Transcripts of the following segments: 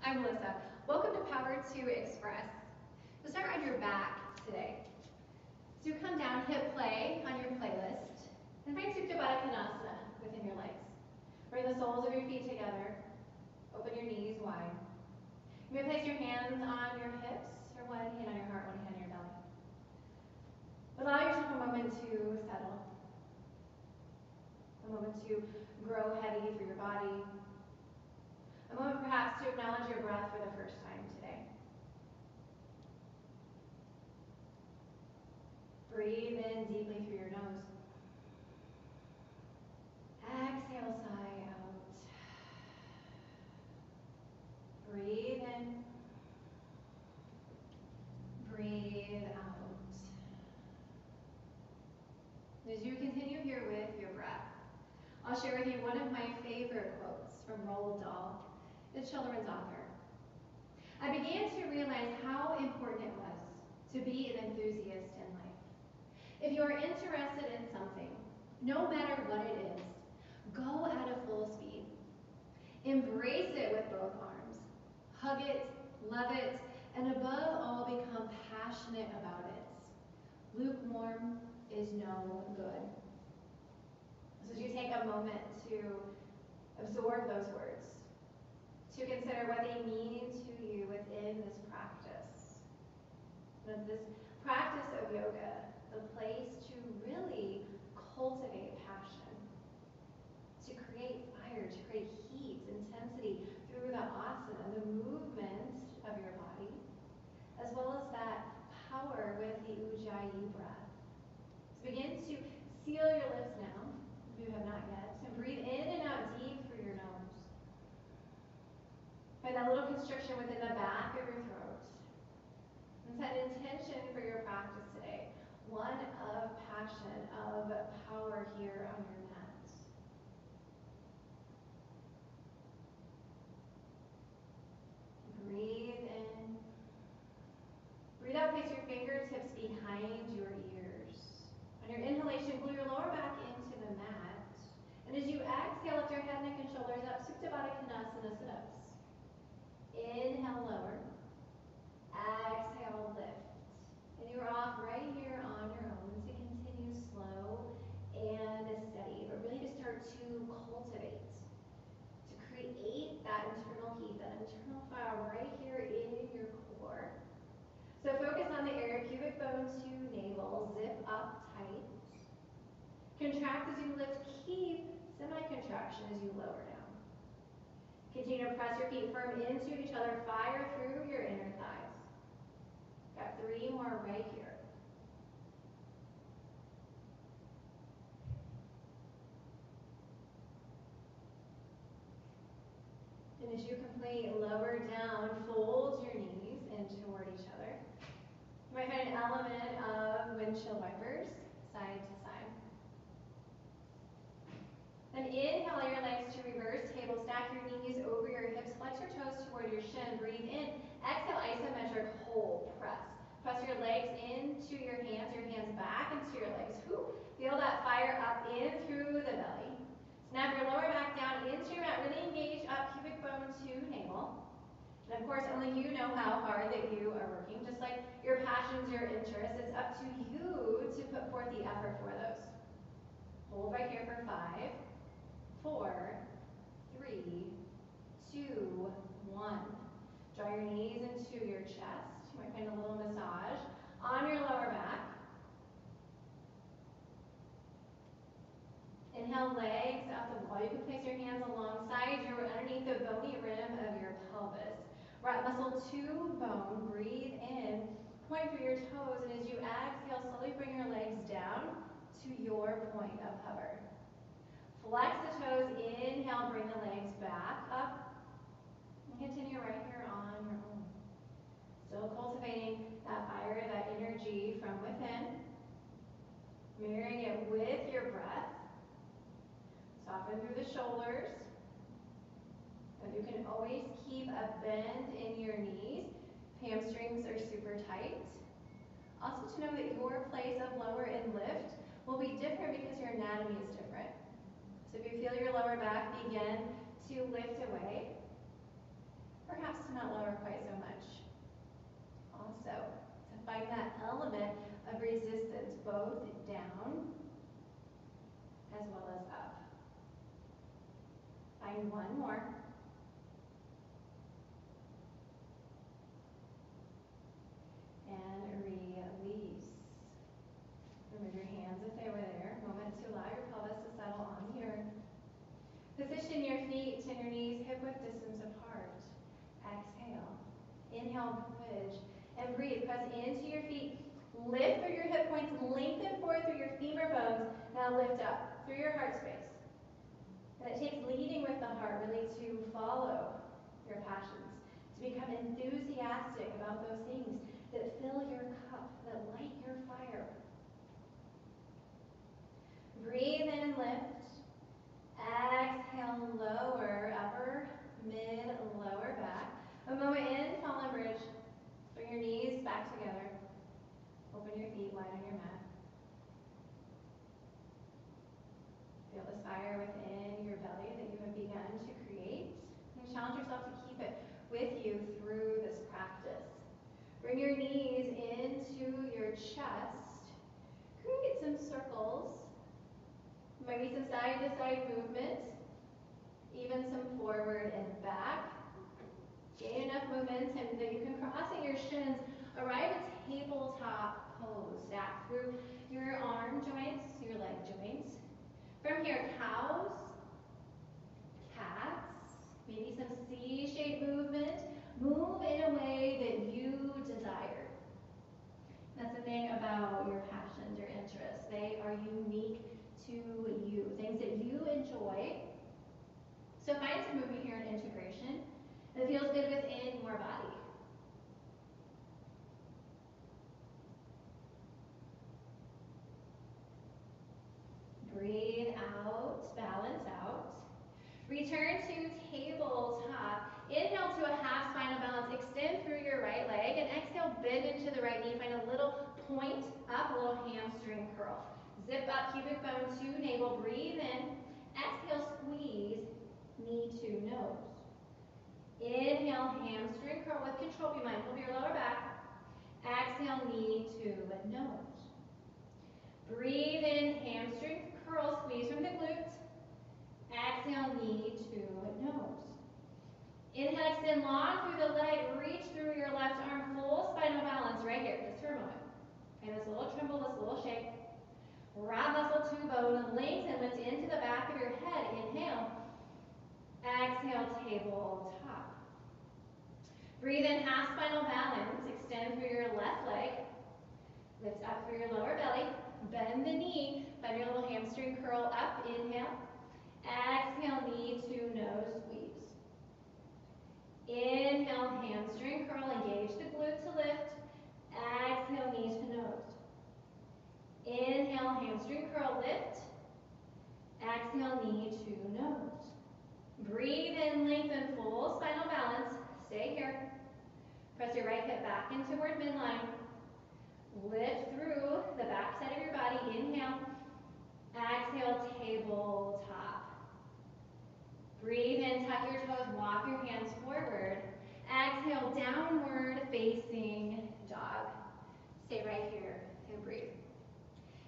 I'm Melissa. Welcome to Power to Express. So start on your back today. So come down, hip play on your playlist, and find Supta Baddha within your legs. Bring the soles of your feet together. Open your knees wide. You may place your hands on your hips, or one hand on your heart, one hand on your belly. Allow yourself a moment to settle. A moment to grow heavy through your body. A moment perhaps to acknowledge your breath for the first time today. Breathe in deeply through your nose. Exhale, sigh out. Breathe in. Breathe out. As you continue here with your breath, I'll share with you one of my favorite quotes from Roald Dahl, the children's author. I began to realize how important it was to be an enthusiast in life. If you are interested in something, no matter what it is, go at a full speed. Embrace it with both arms. Hug it, love it, and above all, become passionate about it. Lukewarm is no good. So as you take a moment to absorb those words, to consider what they mean to you within this practice. This practice of yoga, the place to really cultivate passion, to create fire, to create heat, intensity through the asana, the movement of your body, as well as that power with the ujjayi breath. So begin to seal your lips now, if you have not yet, and breathe in and out deep through your nose. Find that little constriction within the back of your throat. And set an intention for your practice today, one of passion, of power here on your mat. Breathe in. Breathe out, place your fingertips behind your ears. On your inhalation, pull your lower back into the mat. And as you exhale, lift your head, neck, and shoulders up, Supta Baddha sit-ups. Inhale, lower. Exhale, lift. And you're off right here on your own to continue slow and steady, but really to start to cultivate, to create that internal heat, that internal fire right here in your core. So focus on the area, pubic bone to navel, zip up tight. Contract as you lift, keep semi-contraction as you lower down. Continue to press your feet firm into each other, fire through your inner thighs. Got 3 more right here. And as you complete, lower down, fold your knees in toward each other. You might find an element of windshield wipers, side to side. Then inhale your legs to reverse table, stack your knees over your hips, flex your toes toward your shin, breathe in. Exhale, isometric hold, press. Press your legs into your hands back into your legs. Feel that fire up in through the belly. Snap your lower back down into your mat, really engage up, pubic bone to navel. And of course, only you know how hard that you are working, just like your passions, your interests. It's up to you to put forth the effort for those. Hold right here for 5, 4, 3, 2, 1. Draw your knees into your chest. You might find a little massage on your lower back. Inhale, legs out the wall. You can place your hands alongside you or underneath the bony rim of your pelvis. Right muscle to bone. Breathe in. Point through your toes, and as you exhale, slowly bring your legs down to your point of hover. Flex the toes. Inhale, bring the legs back up. And continue right here on your own. Still cultivating that fire, that energy from within. Mirroring it with your breath. Soften through the shoulders. And you can always keep a bend in your knees. Hamstrings are super tight. Also to know that your place of lower and lift will be different because your anatomy is different. So if you feel your lower back begin to lift away, perhaps to not one more. And release. Remove your hands if they were there. Moment to allow your pelvis to settle on the earth. Position your feet and your knees hip-width distance apart. Exhale. Inhale, bridge. And breathe. Press into your feet. Lift through your hip points. Lengthen forward through your femur bones. Now lift up through your heart space. And it takes leading with the heart really to follow your passions, to become enthusiastic about those things that fill your cup, that light your fire. Breathe in, lift. Exhale, lower, upper, mid, lower back. A moment in, fallen bridge. Bring your knees back together. Open your feet wide on your mat. Feel this fire within your belly that you have begun to create. And challenge yourself to keep it with you through this practice. Bring your knees into your chest. Create some circles. Maybe some side-to-side movement. Even some forward and back. Gain enough momentum that you can cross at your shins. Arrive at tabletop pose. Stack through your arm joints, your leg joints. From here, cows, cats, maybe some C-shaped movement. Move in a way that you desire. That's the thing about your passions, your interests. They are unique to you, things that you enjoy. So find some movement here in integration that feels good within your body. Breathe out, balance out. Return to tabletop. Inhale to a half spinal balance. Extend through your right leg and exhale, bend into the right knee. Find a little point up, a little hamstring curl. Zip up pubic bone to navel. Breathe in. Exhale, squeeze knee to nose. Inhale, hamstring curl with control. Be mindful of your lower back. Exhale, knee to nose. Breathe in, hamstring curl, squeeze from the glutes. Exhale, knee to nose. Inhale, extend long through the leg. Reach through your left arm. Full spinal balance right here, just for a moment. And this little tremble, this little shake. Round muscle to bone. Lengthen, lift into the back of your head. Inhale. Exhale, tabletop. Breathe in, half spinal balance. Extend through your left leg. Lift up through your lower belly. Bend the knee. Find your little hamstring curl up. Inhale. Exhale, knee to nose, squeeze. Inhale, hamstring curl. Engage the glute to lift. Exhale, knee to nose. Inhale, hamstring curl, lift. Exhale, knee to nose. Breathe in, lengthen, full spinal balance. Stay here. Press your right hip back in toward midline. Lift through the back side of your body. Inhale. Exhale, tabletop. Breathe in, tuck your toes, walk your hands forward. Exhale, downward facing dog. Stay right here and breathe.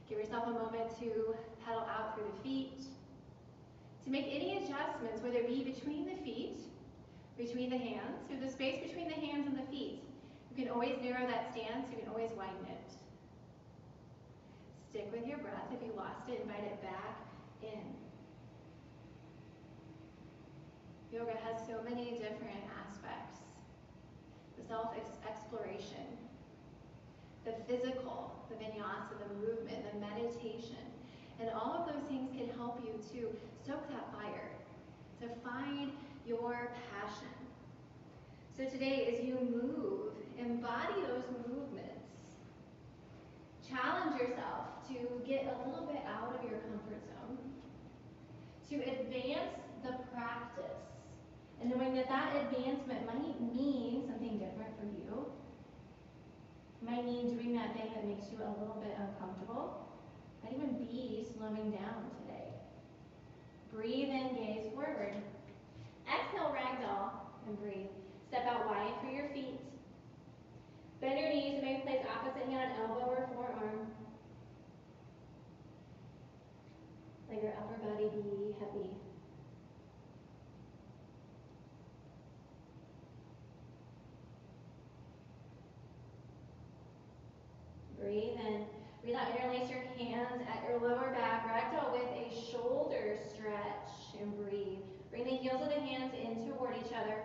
Give yourself a moment to pedal out through the feet. To make any adjustments, whether it be between the feet, between the hands, or the space between the hands and the feet. You can always narrow that stance, you can always widen it. Stick with your breath. If you lost it, invite it back in. Yoga has so many different aspects. The self-exploration, the physical, the vinyasa, the movement, the meditation, and all of those things can help you to stoke that fire, to find your passion. So today, as you move, embody those movements. Challenge yourself to get a little bit out of your comfort zone, to advance the practice, and knowing that that advancement might mean something different for you. It might mean doing that thing that makes you a little bit uncomfortable. Might even be slowing down today. Breathe in, gaze forward. Exhale, ragdoll, and breathe. Step out wide through your feet. Bend your knees and maybe place opposite hand on elbow or forearm. Let your upper body be heavy. up, interlace your hands at your lower back, ragdoll with a shoulder stretch, and breathe. Bring the heels of the hands in toward each other.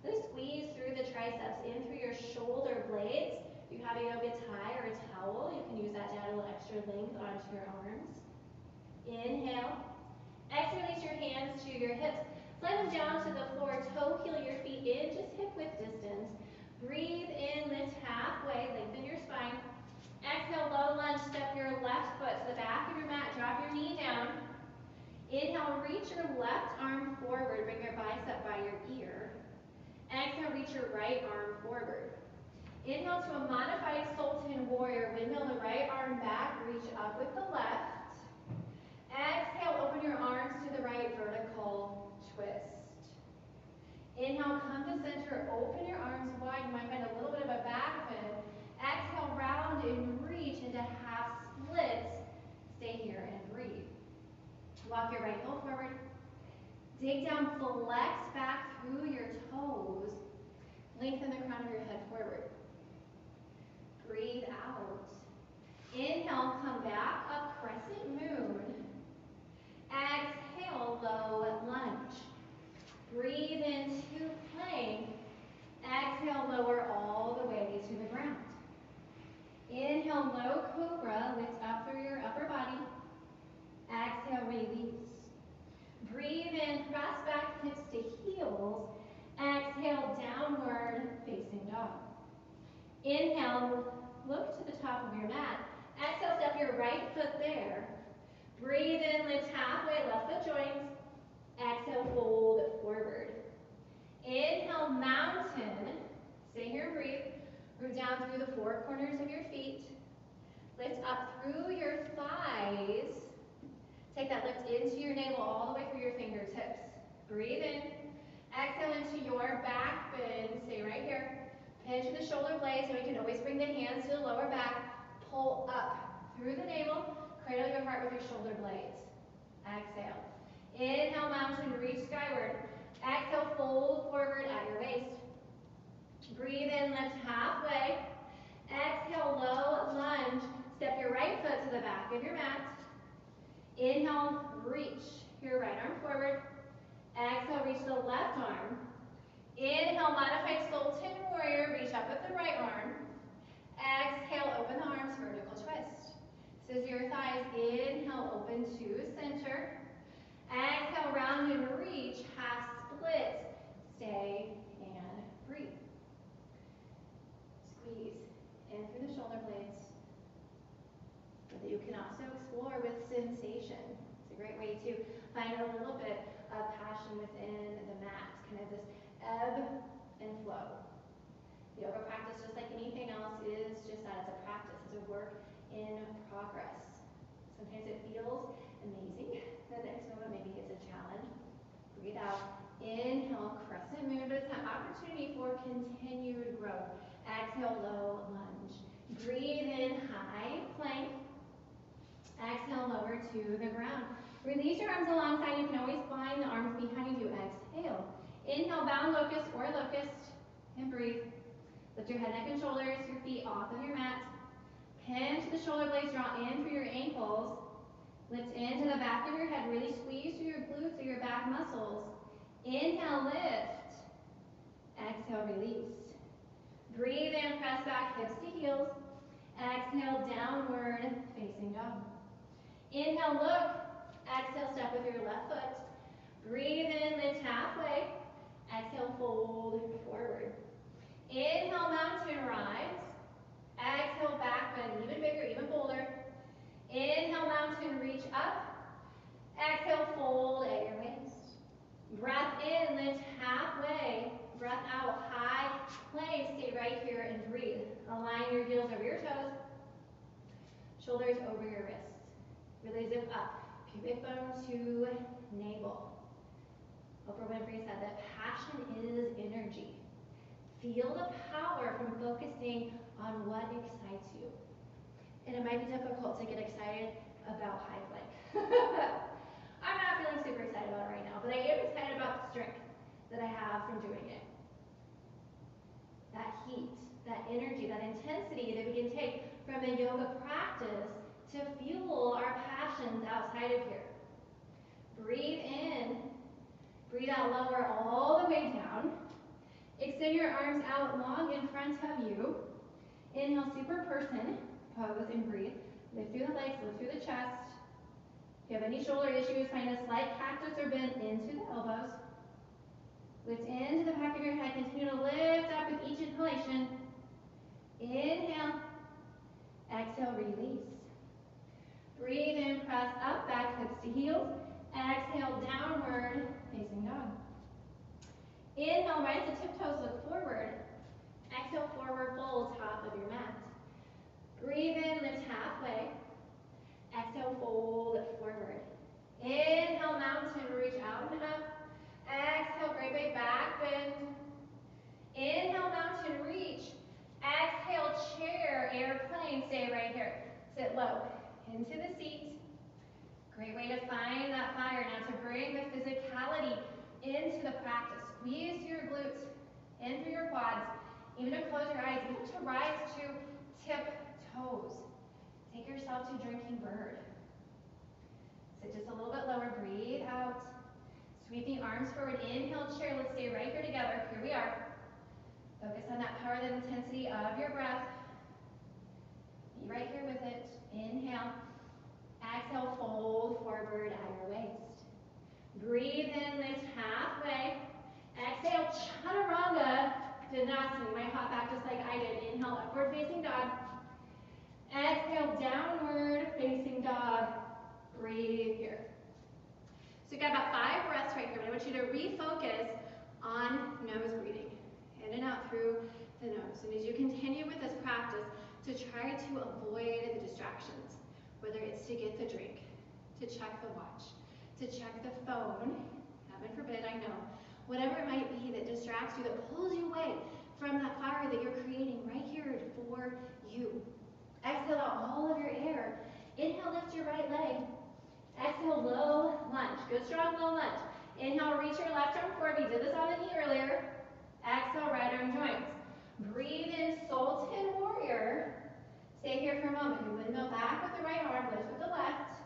Really squeeze through the triceps, in through your shoulder blades. If you have a yoga tie or a towel, you can use that to add a little extra length onto your arms. Inhale. Exhale, release your hands to your hips. Slide them down to the floor. Toe heel your feet in, just hip width distance. Breathe in, lift halfway, lengthen your spine. Exhale, low lunge, step your left foot to the back of your mat, drop your knee down. Inhale, reach your left arm forward, bring your bicep by your ear. Exhale, reach your right arm forward. Inhale to a modified Sultan Warrior, windmill the right arm back, reach up with the left. Exhale, open your arms to the right, vertical twist. Inhale, come to center, open your arms wide. You might find a little bit of a back bend. Exhale, round and reach into half splits. Stay here and breathe. Walk your right heel forward. Dig down, flex back through your toes. Lengthen the crown of your head forward. Breathe out. Inhale, come back up, crescent moon. Exhale, low lunge. Breathe into plank. Exhale, lower all the way to the ground. Inhale, low cobra, lift up through your upper body. Exhale, release. Breathe in, press back hips to heels. Exhale, downward facing dog. Inhale, look to the top of your mat. Exhale, step your right foot there. Breathe in, lift halfway, left foot joins. Exhale, fold forward. Inhale, mountain. Stay here and breathe. Root down through the four corners of your feet. Lift up through your thighs. Take that lift into your navel all the way through your fingertips. Breathe in. Exhale into your back bend. Stay right here. Pinch the shoulder blades, and we can always bring the hands to the lower back. Pull up through the navel. Cradle your heart with your shoulder blades. Exhale. Inhale, mountain, reach skyward. Exhale, fold forward at your waist. Breathe in, lift halfway. Exhale, low lunge. Step your right foot to the back of your mat. Inhale, reach your right arm forward. Exhale, reach the left arm. Inhale, modified Sultan Warrior. Reach up with the right arm. Exhale, open the arms, vertical twist. Scissor your thighs. Inhale, open to center. Exhale, round and reach, half split. Stay and breathe. Squeeze in through the shoulder blades. But you can also explore with sensation. It's a great way to find a little bit of passion within the mat, kind of this ebb and flow. The yoga practice, just like anything else, is just that. It's a practice. It's a work in progress. Sometimes it feels amazing. The next moment maybe it's a challenge. Breathe out. Inhale, crescent moon, but it's an opportunity for continued growth. Exhale, low lunge. Breathe in, high plank. Exhale, lower to the ground. Release your arms alongside. You can always find the arms behind you. Exhale. Inhale, bound locust or locust, and breathe. Lift your head, neck, and shoulders, your feet off of your mat. Pinch the shoulder blades, draw in through your ankles. Lift into the back of your head, really squeeze through your glutes or your back muscles. Inhale, lift. Exhale, release. Breathe in, press back, hips to heels. Exhale, downward facing dog. Inhale, look. Exhale, step with your left foot. Breathe in, lift halfway. Exhale, fold forward. Inhale, mountain rise. Exhale, back bend, even bigger, even bolder. Inhale, mountain, reach up. Exhale, fold at your waist. Breath in, lift halfway. Breath out, high plank. Stay right here and breathe. Align your heels over your toes. Shoulders over your wrists. Really zip up. Pubic bone to navel. Oprah Winfrey said that passion is energy. Feel the power from focusing on what excites you. And it might be difficult to get excited about high plank. I'm not feeling super excited about it right now, but I am excited about the strength that I have from doing it. That heat, that energy, that intensity that we can take from a yoga practice to fuel our passions outside of here. Breathe in. Breathe out, lower all the way down. Extend your arms out long in front of you. Inhale, super person pose and breathe. Lift through the legs, lift through the chest. If you have any shoulder issues, find a slight cactus or bend into the elbows. Lift into the back of your head. Continue to lift up with each inhalation. Inhale. Exhale, release. Breathe in, press up, back hips to heels. Exhale, downward facing dog. Inhale, rise the tiptoes, look forward. Exhale, forward fold, top of your mat. Breathe in, lift halfway. Exhale, fold forward. Inhale, mountain, reach out and up. Exhale, great big back bend. Inhale, mountain, reach. Exhale, chair, airplane, stay right here. Sit low, into the seat. Great way to find that fire. Now to bring the physicality into the practice. Squeeze your glutes in through your quads. Even to close your eyes, even to rise to tip toes. Take yourself to drinking bird. Sit just a little bit lower, breathe out. Sweep the arms forward, inhale, chair. Let's stay right here together. Here we are. Focus on that power, the intensity of your breath. Be right here with it. Inhale. Exhale, fold forward at your waist. Breathe in, lift halfway. Exhale, chaturanga dandasana. You might hop back just like I did. Inhale, upward facing dog. Exhale, downward facing dog. Breathe here. So you've got about 5 breaths right here, but I want you to refocus on nose breathing. In and out through the nose. And as you continue with this practice, to try to avoid the distractions, whether it's to get the drink, to check the watch, to check the phone, heaven forbid, I know, whatever it might be that distracts you, that pulls you away from that fire that you're creating right here for you. Exhale out all of your air. Inhale, lift your right leg. Exhale, low lunge. Good, strong, low lunge. Inhale, reach your left arm forward. We did this on the knee earlier. Exhale, right arm joins. Breathe in, Sultan Warrior. Stay here for a moment. You windmill back with the right arm, lift with the left.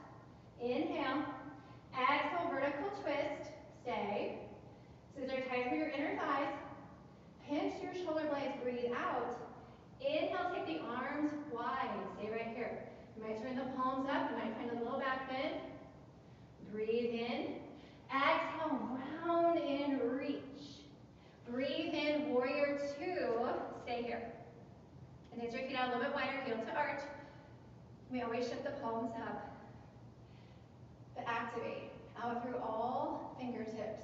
Inhale. Exhale, vertical twist. Stay. Scissor tight through your inner thighs. Pinch your shoulder blades. Breathe out. Inhale, take the arms wide. Stay right here. You might turn the palms up. You might find a little back bend. Breathe in. Exhale, round and reach. Breathe in, warrior 2. Stay here. And take your feet out a little bit wider, heel to arch. We always shift the palms up. But activate. Out through all fingertips.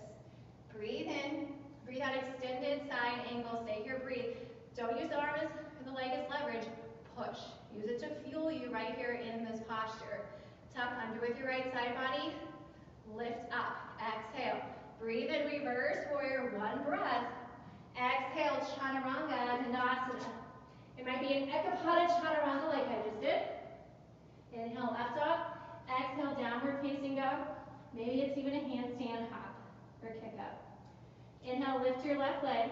Breathe in. Breathe out, extended side angle. Stay here, breathe. Don't use the arm or the leg as leverage. Push. Use it to fuel you right here in this posture. Tuck under with your right side body. Lift up. Exhale. Breathe in, reverse warrior, 1 breath. Exhale, chaturanga dandasana. It might be an ekapada chaturanga like I just did. Inhale, left dog. Exhale, downward facing dog. Maybe it's even a handstand hop or kick up. Inhale, lift your left leg.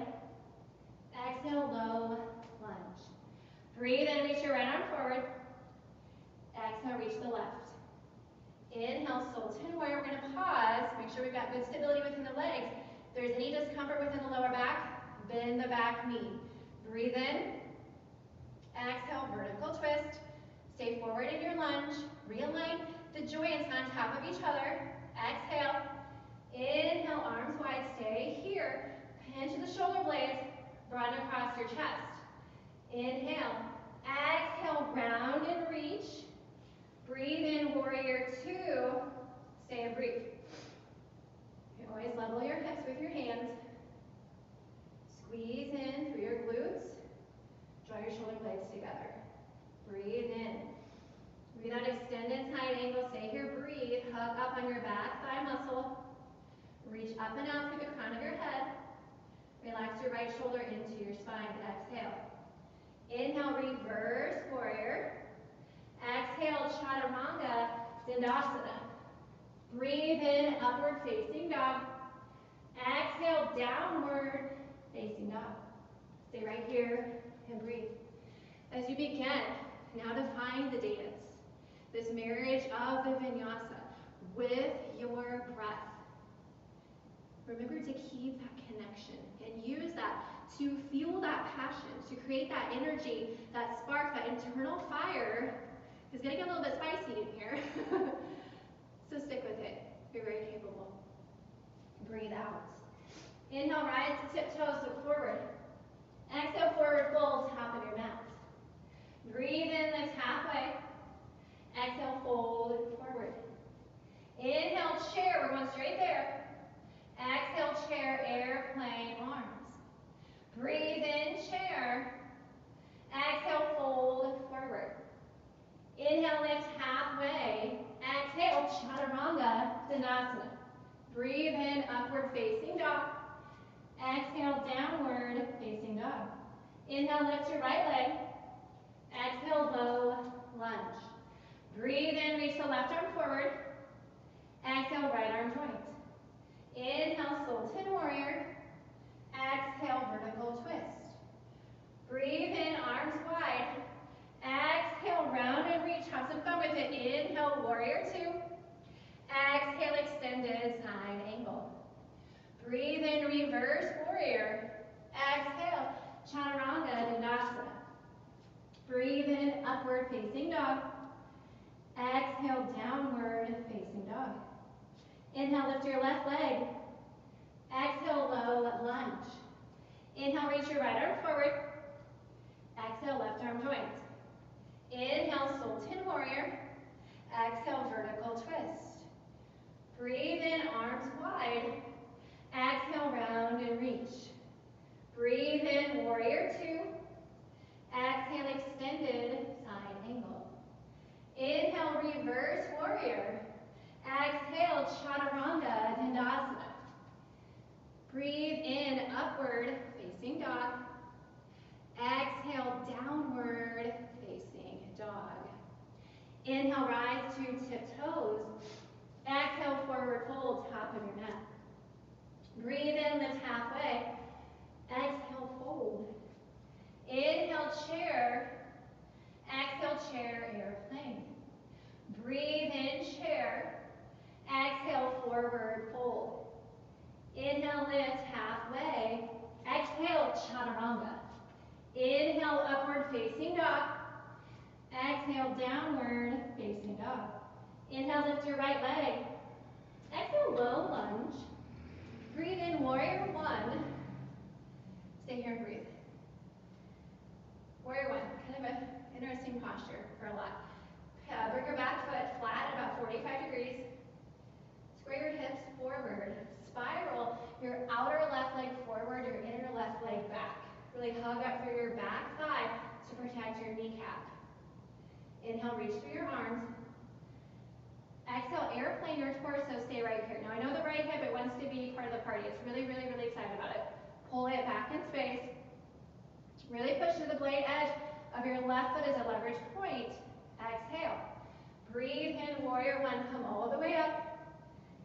Exhale, low lunge. Breathe in, reach your right arm forward. Exhale, reach the left. Inhale, Sultan Warrior. We're going to pause. Make sure we've got good stability within the legs. If there's any discomfort within the lower back, bend the back knee. Breathe in. Exhale, vertical twist. Stay forward in your lunge. Realign the joints on top of each other. Exhale. Inhale, arms wide. Stay here. Pinch the shoulder blades. Broaden across your chest. Inhale. Exhale, round and reach. Breathe in, warrior 2. Stay and breathe. You always level your hips with your hands. Squeeze in through your glutes. Draw your shoulder blades together. Breathe in. Breathe out, extended side angle. Stay here, breathe. Hug up on your back thigh muscle. Reach up and out through the crown of your head. Relax your right shoulder into your spine. Exhale. Inhale, reverse warrior. Exhale, chaturanga dandasana. Breathe in, upward facing dog. Exhale, downward facing dog. Stay right here and breathe. As you begin Now to find the dance, this marriage of the vinyasa with your breath. Remember to keep that connection and use that to fuel that passion, to create that energy, that spark, that internal fire. It's getting a little bit spicy in here. So stick with it. You're very capable. Breathe out. Inhale, rise to tiptoes, look forward. Exhale, forward fold, top of your mat. Breathe in, lift halfway. Exhale, fold forward. Inhale, chair, we're going straight there. Exhale, chair, airplane, arms. Breathe in, chair. Exhale, fold forward. Inhale, lift halfway. Exhale, chaturanga, dandasana. Breathe in, upward facing dog. Exhale, downward facing dog. Inhale, lift your right leg. Exhale, low lunge. Breathe in, reach the left arm forward. Exhale, right arm joint. Inhale, Sultan Warrior. Exhale, vertical twist. Breathe in, arms wide. Exhale, round and reach. Have some fun with it. Inhale, Warrior 2. Exhale, extended side angle. Breathe in, reverse warrior. Exhale, chaturanga dandasana. Breathe in, upward facing dog. Exhale, downward facing dog. Inhale, lift your left leg. Exhale, low lunge. Inhale, reach your right arm forward. Exhale, left arm joint. Inhale, Sultan Warrior. Exhale, vertical twist. Breathe in, arms wide. Exhale, round and reach. Breathe in, Warrior 2. Exhale, extended side angle. Inhale, reverse warrior. Exhale, chaturanga dandasana. Breathe in, upward facing dog. Exhale, downward facing dog. Inhale, rise to tiptoes. Exhale, forward fold, top of your mat. Breathe in, lift halfway. Exhale, fold. Inhale, chair. Exhale, chair, airplane. Breathe in, chair. Exhale, forward fold. Inhale, lift halfway. Exhale, chaturanga. Inhale, upward facing dog. Exhale, downward facing dog. Inhale, lift your right leg. Exhale, low lunge. Breathe in, warrior 1. Stay here and breathe. Warrior 1, kind of an interesting posture for a lot. Bring your back foot flat at about 45 degrees. Square your hips forward. Spiral your outer left leg forward, your inner left leg back. Really hug up through your back thigh to protect your kneecap. Inhale, reach through your arms. Exhale, airplane your torso, stay right here. Now I know the right hip, it wants to be part of the party. It's really, really, really excited about it. Pull it back in space. Really push to the blade edge of your left foot as a leverage point. Exhale. Breathe in, warrior 1, come all the way up.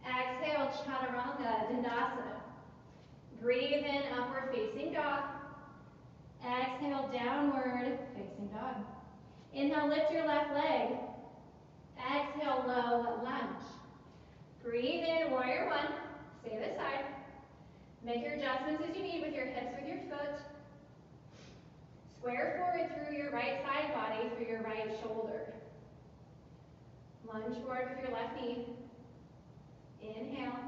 Exhale, chaturanga dandasana. Breathe in, upward facing dog. Exhale, downward facing dog. Inhale, lift your left leg. Exhale, low lunge. Breathe in, warrior 1. Stay this side. Make your adjustments as you need with your hips, with your foot. Square forward through your right side body, through your right shoulder. Lunge forward with your left knee. Inhale.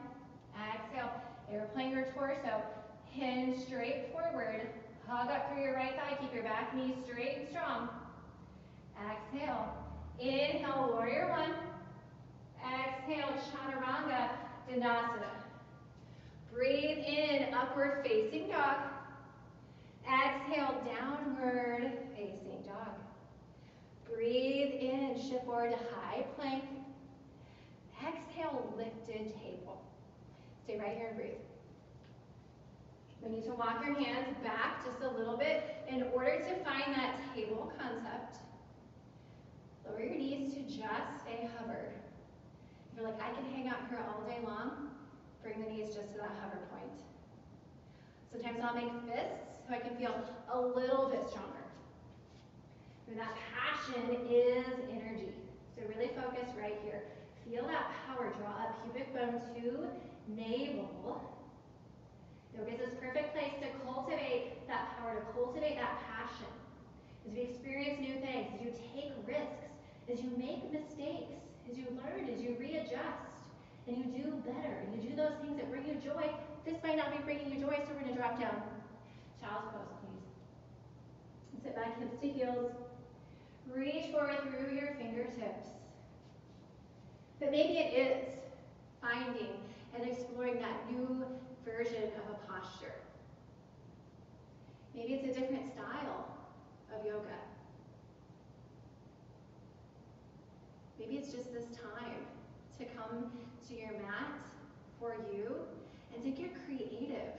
Exhale. Airplane your torso. Hinge straight forward. Hug up through your right thigh. Keep your back knee straight and strong. Exhale. Inhale, warrior 1. Exhale, chaturanga dandasana. Breathe in, upward facing dog. Exhale, downward facing dog. Breathe in, shift forward to high plank. Exhale, lifted table. Stay right here and breathe. We need to walk your hands back just a little bit in order to find that table concept. Lower your knees to just stay hovered. If you're like, I can hang out here all day long, bring the knees just to that hover point. Sometimes I'll make fists so I can feel a little bit stronger. And that passion is energy. So really focus right here. Feel that power. Draw up pubic bone to navel. Yoga is this perfect place to cultivate that power, to cultivate that passion. As we experience new things, as you take risks, as you make mistakes, as you learn, as you readjust, and you do better, and you do those things that bring you joy. This might not be bringing you joy, so we're going to drop down. Child's pose, please. Sit back, hips to heels. Reach forward through your fingertips. But maybe it is finding and exploring that new version of a posture. Maybe it's a different style of yoga. Maybe it's just this time to come to your mat for you and to get creative,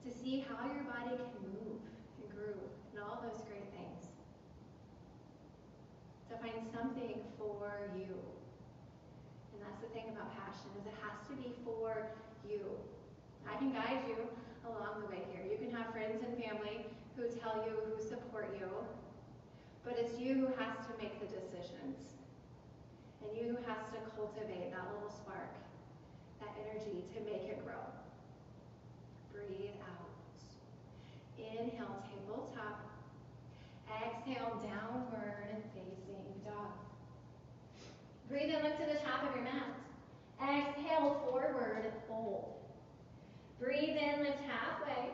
to see how your body can move and groove and all those great things. To find something for you. And that's the thing about passion, is it has to be for you. I can guide you along the way here. You can have friends and family who tell you, who support you, but it's you who has to make the decisions. And you who has to cultivate that little spark, that energy to make it grow. Breathe out. Inhale, tabletop. Exhale, downward facing dog. Breathe in, look to the top of your mat. Exhale, forward fold. Breathe in, lift halfway.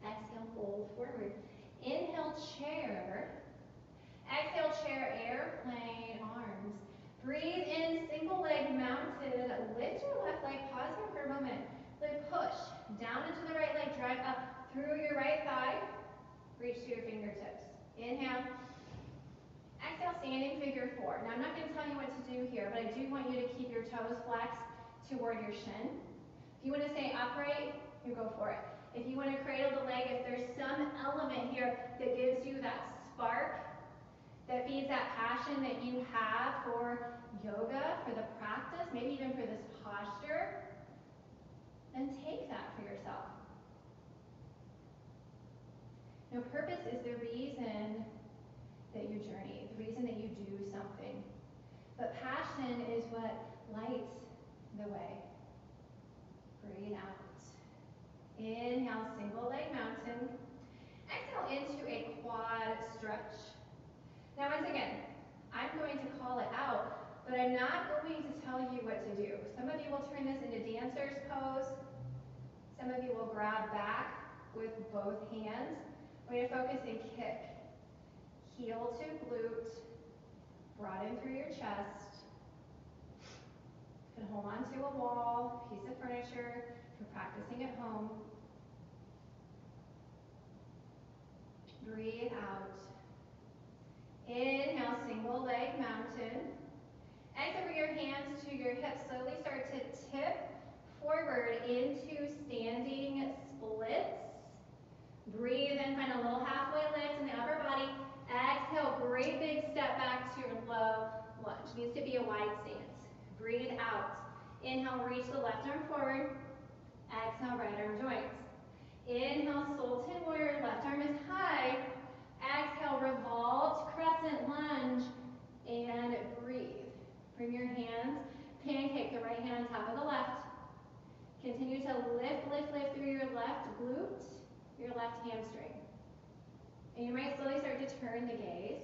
Exhale, fold forward. Inhale, chair. Exhale, chair, airplane, arms. Breathe in, single leg mounted. Lift your left leg, pause here for a moment. Then push down into the right leg, drive up through your right thigh. Reach to your fingertips. Inhale. Exhale, standing figure four. Now I'm not going to tell you what to do here, but I do want you to keep your toes flexed toward your shin. If you want to stay upright, you go for it. If you want to cradle the leg, if there's some element here that gives you that spark, that feeds that passion that you have for yoga, for the practice, maybe even for this posture, then take that for yourself. Now, purpose is the reason that you journey, the reason that you do something. But passion is what lights the way. Breathe out. Inhale, single leg mountain. Exhale into a quad stretch. Now, once again, I'm going to call it out, but I'm not going to tell you what to do. Some of you will turn this into dancer's pose. Some of you will grab back with both hands. We're going to focus and kick. Heel to glute. Broaden through your chest. You can hold on to a wall, piece of furniture, if you're practicing at home. Breathe out. Inhale, single leg mountain. Exhale, bring your hands to your hips. Slowly start to tip forward into standing splits. Breathe in, find a little halfway lift in the upper body. Exhale, great big step back to your low lunge. Needs to be a wide stance. Breathe out. Inhale, reach the left arm forward. Exhale, right arm joins. Inhale, Sultan Warrior, left arm is high. Exhale, revolved crescent lunge, and breathe. Bring your hands, pancake the right hand on top of the left. Continue to lift, lift, lift through your left glute, your left hamstring. And you might slowly start to turn the gaze.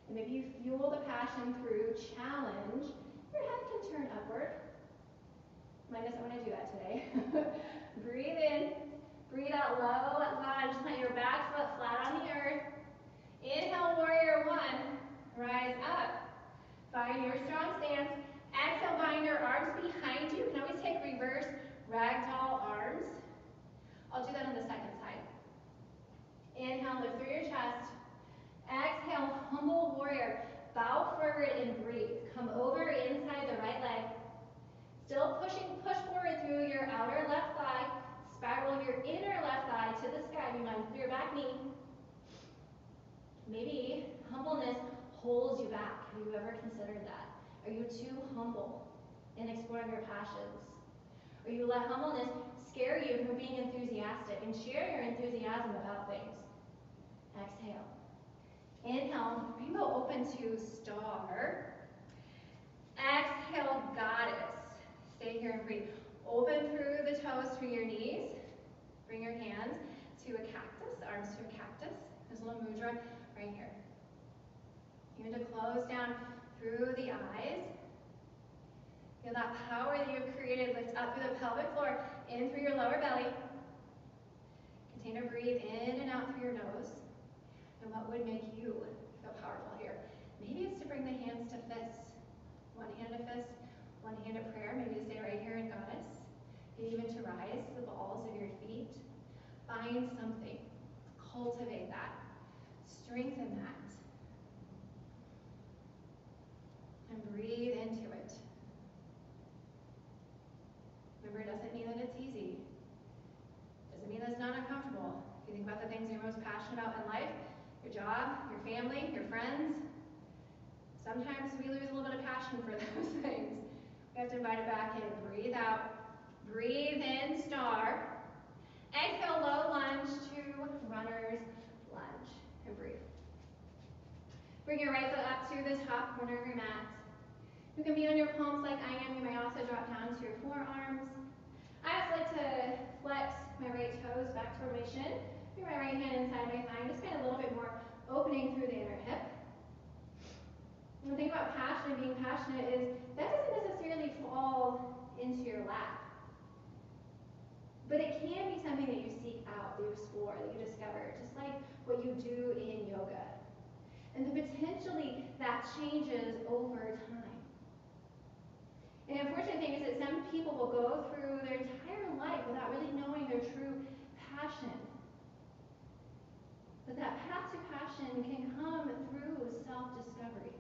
And maybe you fuel the passion through challenge. Your head can turn upward. Mine doesn't want to do that today. Breathe in. Breathe out, low lunge. Plant your back foot flat on the earth. Inhale, warrior one. Rise up. Find your strong stance. Exhale, bind your arms behind you. You can always take reverse ragdoll arms. I'll do that on the second side. Inhale, lift through your chest. Exhale, humble warrior. Bow forward and breathe. Come over inside the right leg. Still pushing, push forward through your outer left thigh. Spiral your inner left thigh to the sky. You mind through your back knee. Maybe humbleness holds you back. Have you ever considered that? Are you too humble in exploring your passions? Or you let humbleness scare you from being enthusiastic and share your enthusiasm about things? Exhale. Inhale, rainbow open to star. Exhale, goddess. Stay here and breathe. Open through the toes, through your knees. Bring your hands to a cactus, arms to a cactus. There's a little mudra right here. You're going to close down through the eyes. Feel that power that you've created lift up through the pelvic floor, in through your lower belly. Continue to breathe in and out through your nose. And what would make you feel powerful here? Maybe it's to bring the hands to fists. One hand to fist, one hand to prayer. Maybe to stay right here in goddess. Maybe even to rise to the balls of your feet. Find something. Cultivate that. Strengthen that. And breathe into it. Remember, it doesn't mean that it's easy. It doesn't mean that it's not uncomfortable. If you think about the things you're most passionate about in life, your job, your family, your friends, sometimes we lose a little bit of passion for those things. We have to invite it back in. Breathe out. Breathe in, star. Exhale, low lunge to runner's lunge. And breathe. Bring your right foot up to the top corner of your mat. You can be on your palms like I am. You may also drop down to your forearms. I just like to flex my right toes back toward my shin. Bring my right hand inside my thigh. Just get a little bit more opening through the inner hip. And the thing about passion and being passionate is that doesn't necessarily fall into your lap. But it can be something that you seek out, that you explore, that you discover, just like what you do in yoga. And then potentially that changes over time. And the unfortunate thing is that some people will go through their entire life without really knowing their true passion. But that path to passion can come through self-discovery.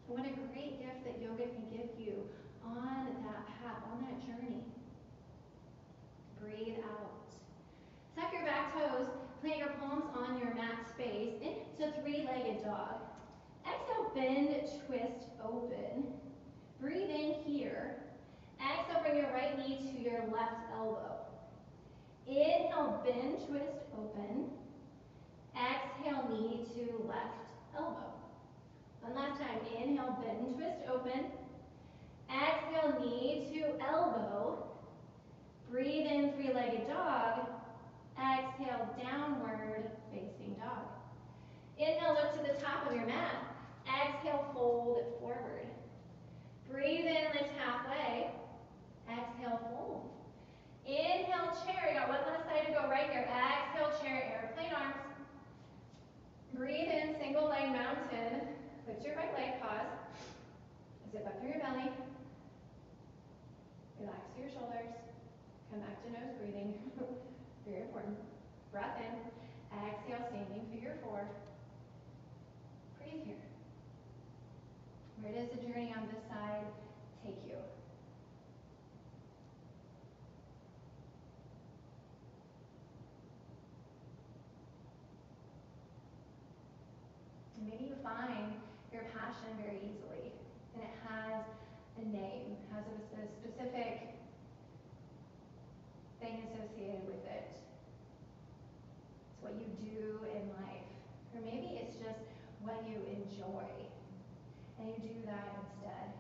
And what a great gift that yoga can give you on that path, on that journey. Breathe out. Tuck your back toes, plant your palms on your mat space into three-legged dog. Exhale, bend, twist, open. Breathe in here. Exhale, bring your right knee to your left elbow. Inhale, bend, twist, open. Exhale, knee to left elbow. One last time. Inhale, bend, twist, open. Exhale, knee to elbow. Breathe in, three-legged dog. Exhale, downward facing dog. Inhale, look to the top of your mat. Exhale, fold forward. Breathe in, lift halfway. Exhale, fold. Inhale, chair. You got one last side to go right here. Exhale, chair, airplane arms. Breathe in, single leg mountain. Lift your right leg, pause. Zip up through your belly. Relax through your shoulders. Come back to nose breathing. Very important. Breath in. Exhale, standing figure four. Breathe here. Where does the journey on this side take you? And maybe you find your passion very easily, and it has a name, has a specific thing associated with it. It's what you do in life. Or maybe it's just what you enjoy, and you do that instead.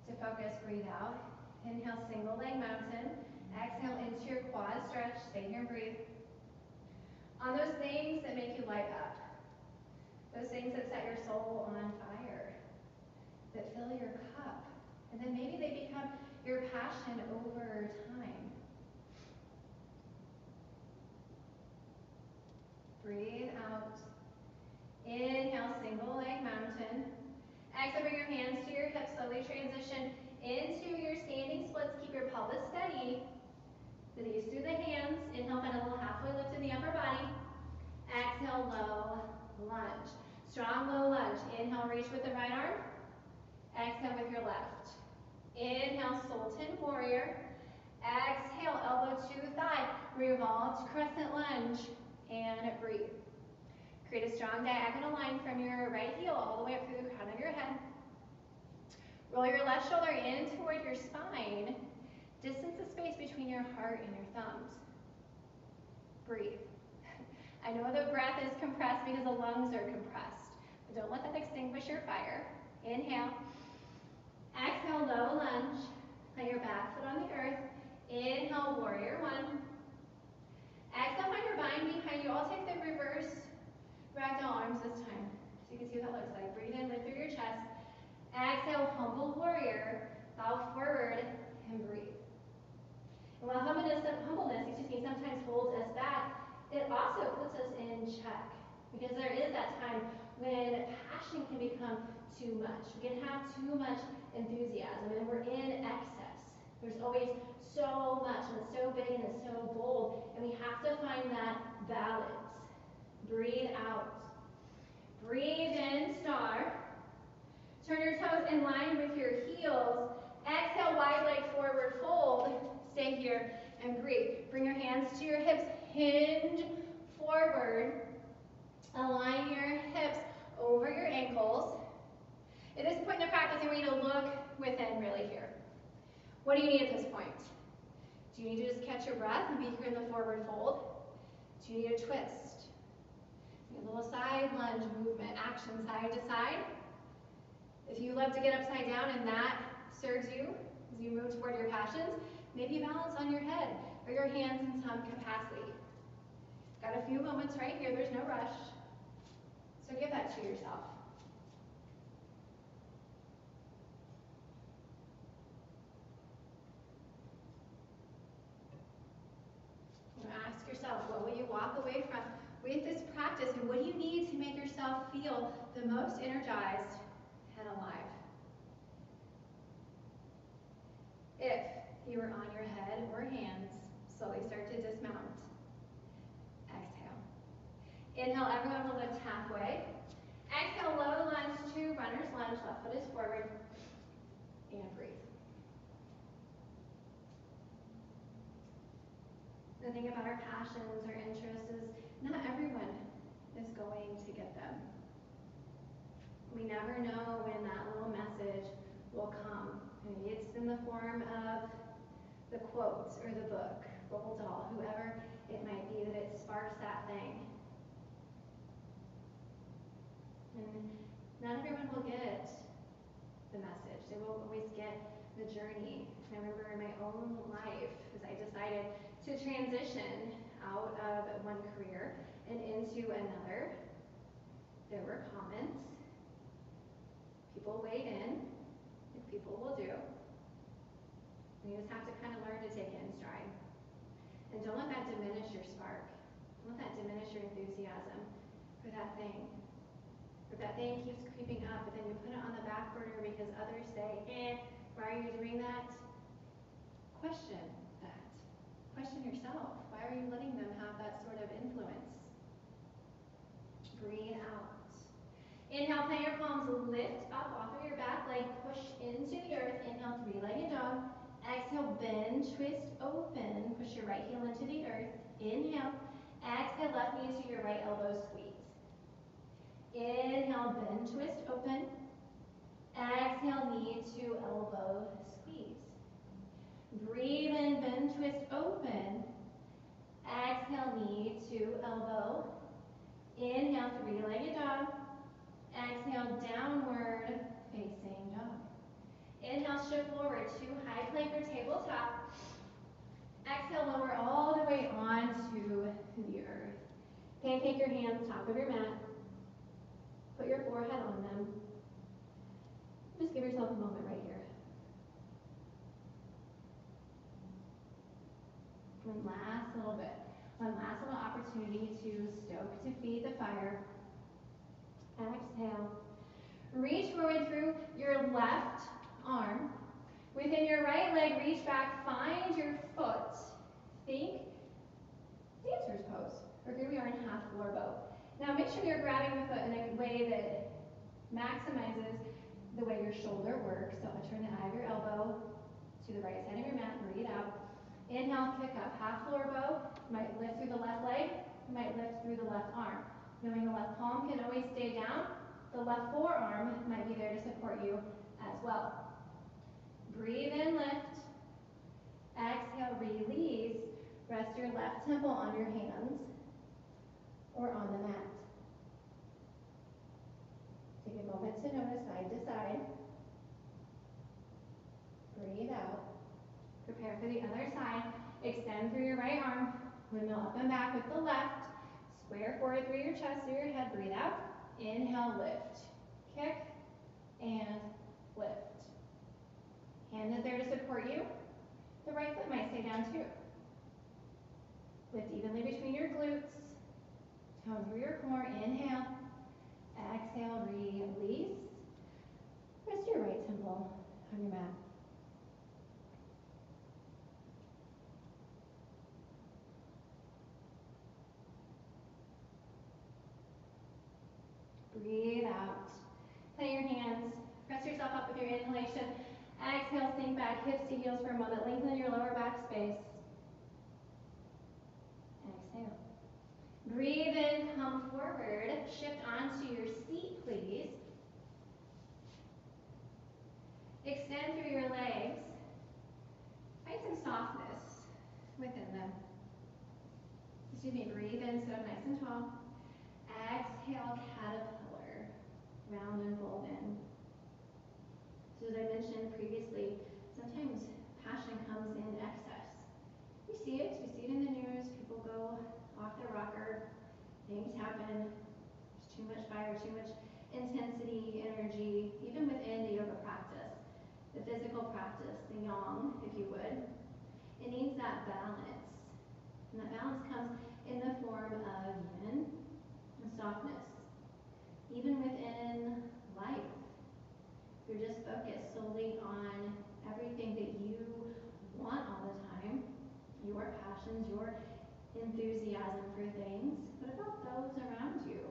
To focus, breathe out. Inhale, single leg mountain. Exhale into your quad stretch. Stay here and breathe. On those things that make you light up. Those things that set your soul on fire. That fill your cup. And then maybe they become your passion over time. Breathe out. Inhale, single leg mountain. Exhale, bring your hands to your hips. Slowly transition into your standing splits. Keep your pelvis steady. The knees through the hands. Inhale, find a little halfway lift in the upper body. Exhale, low lunge. Strong low lunge. Inhale, reach with the right arm. Exhale with your left. Inhale, Sultan Warrior. Exhale, elbow to thigh. Revolve to crescent lunge. And breathe. Create a strong diagonal line from your right heel all the way up through the crown of your head. Roll your left shoulder in toward your spine. Distance the space between your heart and your thumbs. Breathe. I know the breath is compressed because the lungs are compressed, but don't let that extinguish your fire. Inhale. Exhale, low lunge. Plant your back foot on the earth. Inhale, warrior one. Exhale, find your bind behind you. I'll take the reverse ragdoll arms this time, so you can see what that looks like. Breathe in, lift through your chest. Exhale, humble warrior. Bow forward and breathe. And while humbleness sometimes holds us back, it also puts us in check. Because there is that time when passion can become too much. We can have too much enthusiasm and we're in excess. There's always so much and it's so big and it's so bold. And we have to find that balance. Breathe out. Breathe in, star. Turn your toes in line with your heels. Exhale, wide leg forward fold. Stay here and breathe. Bring your hands to your hips. Hinge forward. Align your hips over your ankles. At this point in the practice, I want you to look within really here. What do you need at this point? Do you need to just catch your breath and be here in the forward fold? Do you need a twist? A little side lunge movement, action side to side. If you love to get upside down and that serves you as you move toward your passions, maybe balance on your head or your hands in some capacity. Got a few moments right here, there's no rush. So give that to yourself. Ask yourself, what will you walk away from with this practice, and what do you need to make yourself feel the most energized and alive? If you are on your head or hands, slowly start to dismount. Exhale. Inhale, everyone will lift halfway. Exhale, low lunge to runner's lunge. Left foot is forward. And breathe. The thing about our passions or interests is not everyone is going to get them. We never know when that little message will come. Maybe it's in the form of the quote or the book, Roald Dahl, whoever it might be, that it sparks that thing. And not everyone will get the message. They won't always get the journey. And I remember in my own life, as I decided to transition out of one career and into another, there were comments. People weighed in, if people will do. And you just have to kind of learn to take it in stride. And don't let that diminish your spark. Don't let that diminish your enthusiasm for that thing. If that thing keeps creeping up, but then you put it on the back burner because others say, why are you doing that? Question that. Question yourself. Why are you letting them have that sort of influence? Breathe out. Inhale, plant your palms, lift up off of your back leg, push into the earth. Inhale, three-legged dog. Exhale, bend, twist, open. Push your right heel into the earth. Inhale. Exhale, left knee to your right elbow, squeeze. Inhale, bend, twist, open. Exhale, knee to elbow, squeeze. Breathe in, bend, twist, open. Exhale, knee to elbow. Inhale, three-legged dog. Exhale, downward facing dog. Inhale, shift forward to high plank or tabletop. Exhale, lower all the way onto the earth. Pancake your hands top of your mat. Put your forehead on them. Just give yourself a moment right here. One last little bit. One last little opportunity to stoke to feed the fire. Exhale. Reach forward through your left arm. Within your right leg, reach back, find your foot. Think dancer's pose. Or here we are in half floor bow. Now make sure you're grabbing the foot in a way that maximizes the way your shoulder works. So turn the eye of your elbow to the right side of your mat, breathe out. Inhale, kick up, half floor bow. You might lift through the left leg, you might lift through the left arm. Knowing the left palm can always stay down, the left forearm might be there to support you as well. Breathe in, lift. Exhale, release. Rest your left temple on your hands. or on the mat. Take a moment to notice side to side. Breathe out. Prepare for the other side. Extend through your right arm. Windmill up and back with the left. Square forward through your chest, through your head. Breathe out. Inhale, lift. Kick and lift. Hand is there to support you. The right foot might stay down too. Lift evenly between your glutes. Tone through your core. Inhale. Exhale, release. Rest your right temple on your mat. Breathe out. Plant your hands. Press yourself up with your inhalation. Exhale, sink back, hips to heels for a moment. Lengthen your lower back space. Exhale. Breathe in, come forward. Shift onto your seat, please. Extend through your legs. Find some softness within them. Excuse me, breathe in, sit up nice and tall. Exhale, caterpillar. Round and fold in. So as I mentioned previously, sometimes passion comes in excess. We see it in the news. People go off their rocker. Things happen. There's too much fire, too much intensity, energy, even within the yoga practice. The physical practice, the yang, if you would. It needs that balance. And that balance comes in the form of yin and softness. Even within life. If you're just focused solely on everything that you want all the time, your passions, your enthusiasm for things, what about those around you?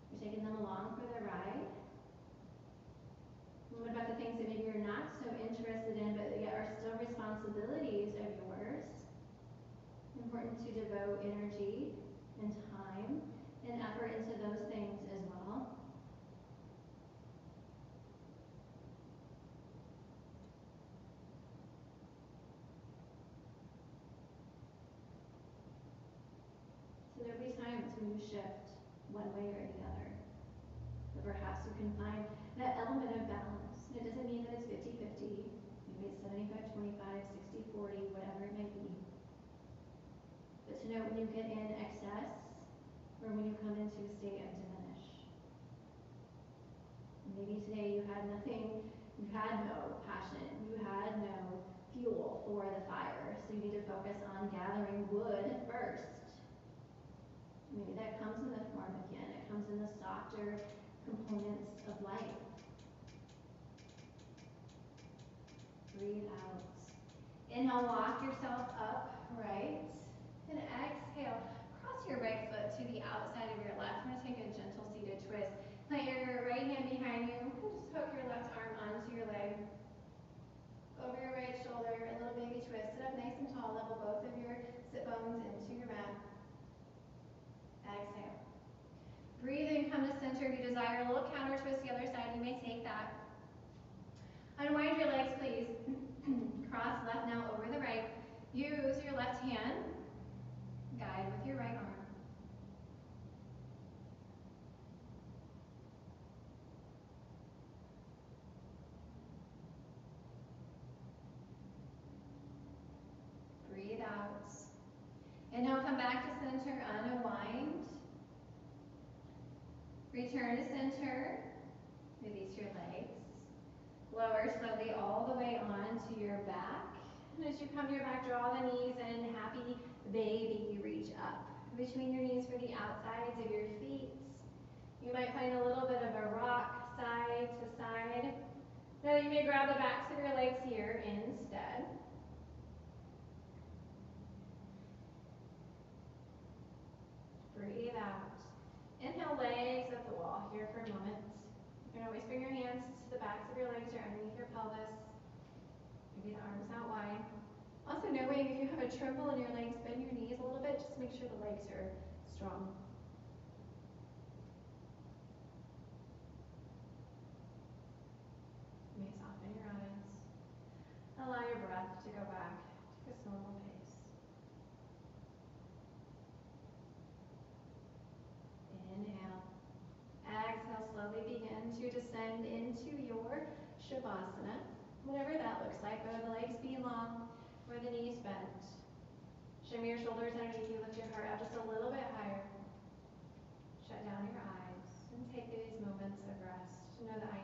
You're taking them along for the ride? And what about the things that maybe you're not so interested in, but yet are still responsibilities of yours? Important to devote energy and time and effort into those things as well. So there'll be times when you shift one way or the other. But perhaps you can find that element of balance. It doesn't mean that it's 50-50. Maybe it's 75-25, 60-40, whatever it may be. But to know when you get in excess or when you come into a state of diminish. Maybe today you had nothing, you had no passion, you had no fuel for the fire, so you need to focus on gathering wood first. Maybe that comes in the form of yin, it comes in the softer components of life. Breathe out. Inhale, walk yourself upright. And exhale, cross your right foot to the outside of your left. We're going to take a gentle seated twist. Plant your right hand behind you. Just hook your left arm onto your leg. Over your right shoulder, a little baby twist. Sit up nice and tall. Level both of your sit bones into your mat. Exhale. Breathe in, come to center. If you desire a little counter twist the other side, you may take that. Unwind your legs, please. Cross left now over the right. Use your left hand. Guide with your right arm. Breathe out. And now come back to center, unwind. Return to center. Release your legs. Lower slowly all the way onto your back. And as you come to your back, draw the knees in. Happy baby, reach up between your knees for the outsides of your feet. You might find a little bit of a rock side to side. Now you may grab the backs of your legs here instead. Breathe out. Inhale, legs at the wall here for a moment. You can always bring your hands to the backs of your legs or underneath your pelvis. Maybe the arms out wide. Also knowing if you have a tremble in your legs, bend your knees a little bit. Just make sure the legs are strong. You may soften your eyes. Allow your breath to go back to its normal pace. savasana, whatever that looks like, whether the legs be long or the knees bent. Shimmy your shoulders underneath you, lift your heart out just a little bit higher. Shut down your eyes and take these moments of rest. Know that I